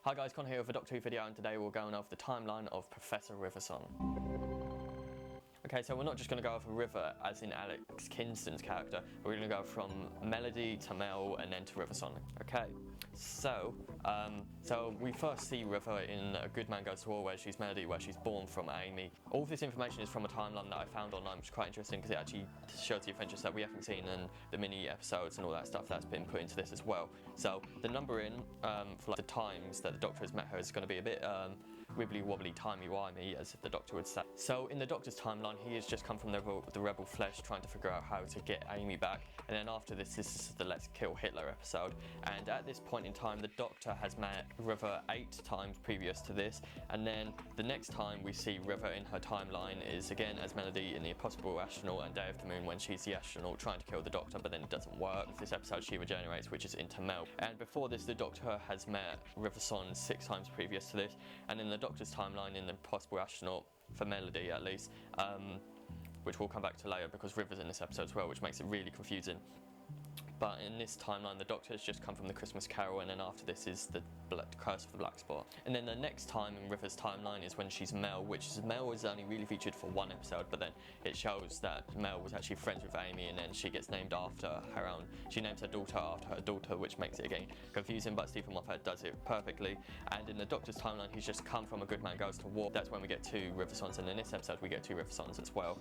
Hi guys, Con here with a Doctor Who video, and today we're going over the timeline of Professor Riversong. Okay, so we're not just going to go over River as in Alex Kingston's character, we're going to go from Melody to Mel and then to Riversong. Okay, so we first see River in A Good Man Goes to War, where she's Melody, where she's born from Amy. All of this information is from a timeline that I found online, which is quite interesting because it actually shows the adventures that we haven't seen and the mini episodes and all that stuff that's been put into this as well. So the numbering for like the times that the Doctor has met her is going to be a bit wibbly wobbly, timey wimey, as the Doctor would say. So in the Doctor's timeline, he has just come from the rebel flesh, trying to figure out how to get Amy back, and then after this is the Let's Kill Hitler episode. And at this point in time, the Doctor has met River 8 times previous to this, and then the next time we see River in her timeline is again as Melody in The Impossible Astronaut and Day of the Moon, when she's the astronaut trying to kill the Doctor, but then it doesn't work. This episode she regenerates, which is into Mel. And before this, the Doctor has met Riversong 6 times previous to this, and in the Doctor's timeline in The Impossible Astronaut, for Melody at least, which we'll come back to later because River's in this episode as well, which makes it really confusing. But in this timeline, the Doctor has just come from the Christmas Carol, and then after this is the Curse of the Black Spot. And then the next time in River's timeline is when she's Mel, Mel is only really featured for one episode, but then it shows that Mel was actually friends with Amy, and then she gets named after her own. She names her daughter after her daughter, which makes it again confusing, but Stephen Moffat does it perfectly. And in the Doctor's timeline, he's just come from A Good Man Goes to War. That's when we get 2 Riversongs, and in this episode we get 2 Riversongs as well.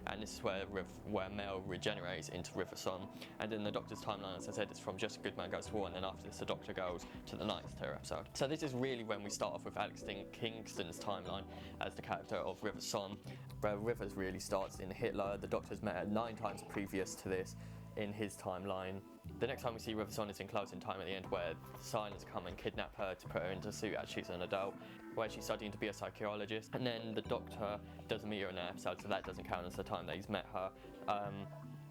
And this is where Mel regenerates into Riversong. And in the Doctor's timeline, as I said, it's from just A Good Man Goes to War, and then after this the Doctor goes to the Ninth Terror episode. So this is really when we start off with Alex Kingston's timeline as the character of Riversong, where Rivers really starts in Hitler. The Doctor's met her 9 times previous to this in his timeline. The next time we see Riversong is in Closing Time at the end, where the Silence come and kidnap her to put her into a suit as she's an adult, where she's studying to be a psychologist. And then the Doctor doesn't meet her in an episode, so that doesn't count as the time that he's met her. And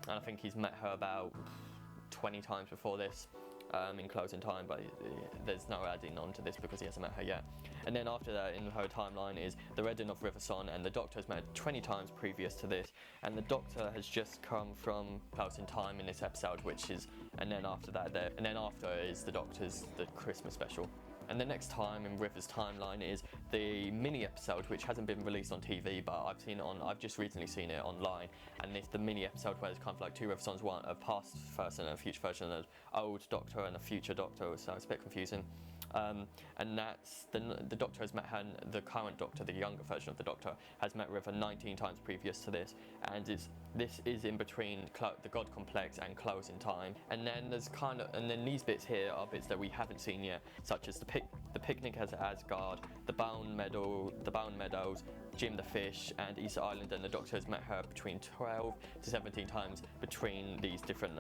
I think he's met her about 20 times before this in Closing Time, but there's no adding on to this because he hasn't met her yet. And then after that in her timeline is the Redding of Riversong, and the Doctor has met her 20 times previous to this, and the Doctor has just come from Closing Time in this episode, which is, and then after that and then after is the Christmas special. And the next time in River's timeline is the mini episode, which hasn't been released on TV, but I've just recently seen it online. And it's the mini episode where it's kind of like 2 Riversongs, one a past version and a future version, an old Doctor and a future Doctor, so it's a bit confusing. And that's the Doctor has met her, the current Doctor, the younger version of the Doctor, has met River 19 times previous to this, and this is in between the God Complex and Closing Time. And then then these bits here are bits that we haven't seen yet, such as the picnic at Asgard, the Bound Meadows, Jim the Fish, and Easter Island. And the Doctor has met her between 12 to 17 times between these different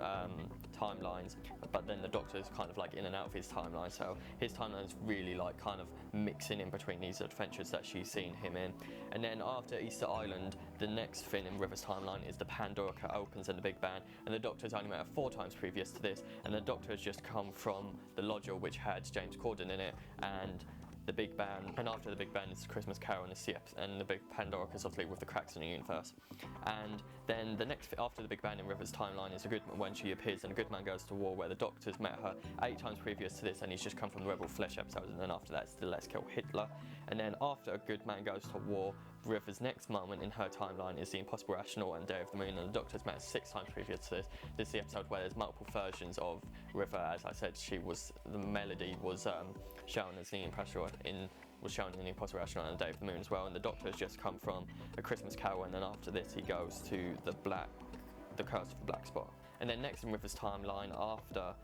timelines, but then the Doctor's kind of like in and out of his timeline, so his timeline is really like kind of mixing in between these adventures that she's seen him in. And then after Easter Island, the next thing in River's timeline is the Pandora opens and the Big Bang, and the Doctor's only met her 4 times previous to this, and the Doctor has just come from the Lodger, which had James Corden in it, and the Big Bang, and after the Big Bang is Christmas Carol and the Big Pandora is obviously with the cracks in the universe. And then the next after the Big Bang in River's timeline is when she appears in A Good Man Goes to War, where the Doctor's met her 8 times previous to this, and he's just come from the Rebel Flesh episode. And then after that it's the Let's Kill Hitler. And then after A Good Man Goes to War, River's next moment in her timeline is The Impossible Astronaut and Day of the Moon, and the Doctor's met her 6 times previous to this. This is the episode where there's multiple versions of River. As I said, the Melody was shown as the Impossible was shown in The Impossible Astronaut and Day of the Moon as well, and the Doctor has just come from A Christmas Carol, and then after this he goes to the Curse of the Black Spot. And then next in River's timeline after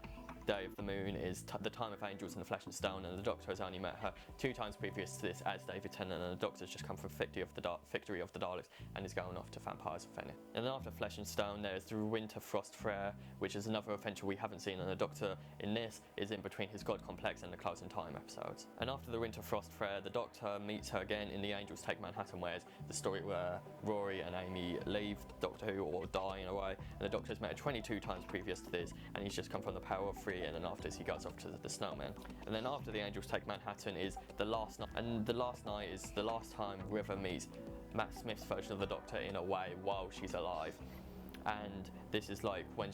Day of the Moon is the Time of Angels and the Flesh and Stone, and the Doctor has only met her 2 times previous to this as David Tennant, and the Doctor's just come from Victory of the Daleks and is going off to Vampires of Fenrir. And then after Flesh and Stone there's the Winter Frost Fair, which is another adventure we haven't seen, and the Doctor in this is in between his God Complex and the Closing Time episodes. And after the Winter Frost Fair, the Doctor meets her again in The Angels Take Manhattan, where it's the story where Rory and Amy leave Doctor Who or die in a way, and the Doctor's met her 22 times previous to this, and he's just come from the Power of 3, and then after this he goes off to the Snowman. And then after The Angels Take Manhattan is the last night, and the last night is the last time River meets Matt Smith's version of the Doctor in a way while she's alive. and this is like when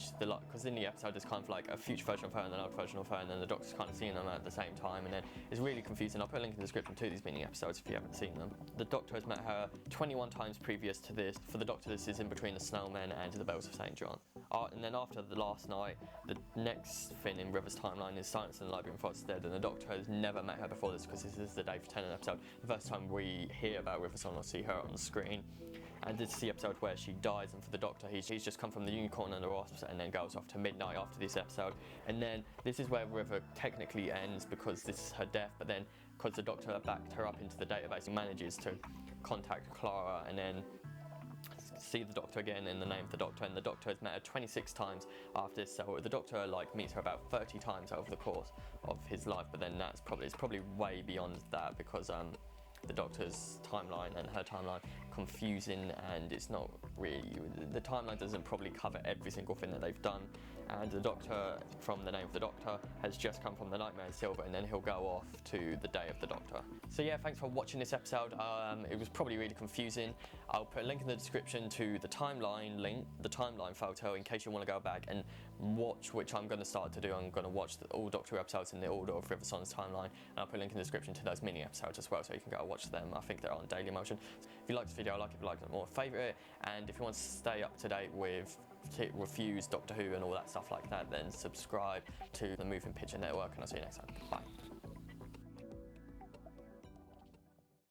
because in the episode there's kind of like a future version of her and an old version of her, and then the Doctor's kind of seeing them at the same time, and then it's really confusing. I'll put a link in the description to these mini episodes if you haven't seen them. The Doctor has met her 21 times previous to this. For the Doctor, this is in between the Snowmen and the Bells of St. John. And then after the last night, the next thing in River's timeline is Silence in the Library and Foster's Dead, and the Doctor has never met her before this, because this is the Day for Tennant episode, the first time we hear about Riversong or see her on the screen. And this is the episode where she dies, and for the Doctor, he's just come from the Unicorn and the Wasps, and then goes off to midnight after this episode. And then this is where River technically ends, because this is her death, but then because the Doctor backed her up into the database, he manages to contact Clara and then see the Doctor again in the name of the Doctor, and the Doctor has met her 26 times after this, so the Doctor like meets her about 30 times over the course of his life, but then it's probably way beyond that, because the Doctor's timeline and her timeline confusing, and it's not really, the timeline doesn't probably cover every single thing that they've done, and the Doctor from the name of the Doctor has just come from the Nightmare in Silver, and then he'll go off to the Day of the Doctor. So yeah, thanks for watching this episode. It was probably really confusing. I'll put a link in the description to the timeline link, the timeline photo, in case you want to go back and watch, which I'm going to start to do. I'm going to watch all Doctor Who episodes in the order of Riversong's timeline, and I'll put a link in the description to those mini episodes as well, so you can go watch them. I think they're on Daily Motion. If you like this video, like it more, favourite it, and if you want to stay up to date with reviews, Doctor Who and all that stuff like that, then subscribe to the Moving Picture Network, and I'll see you next time. Bye.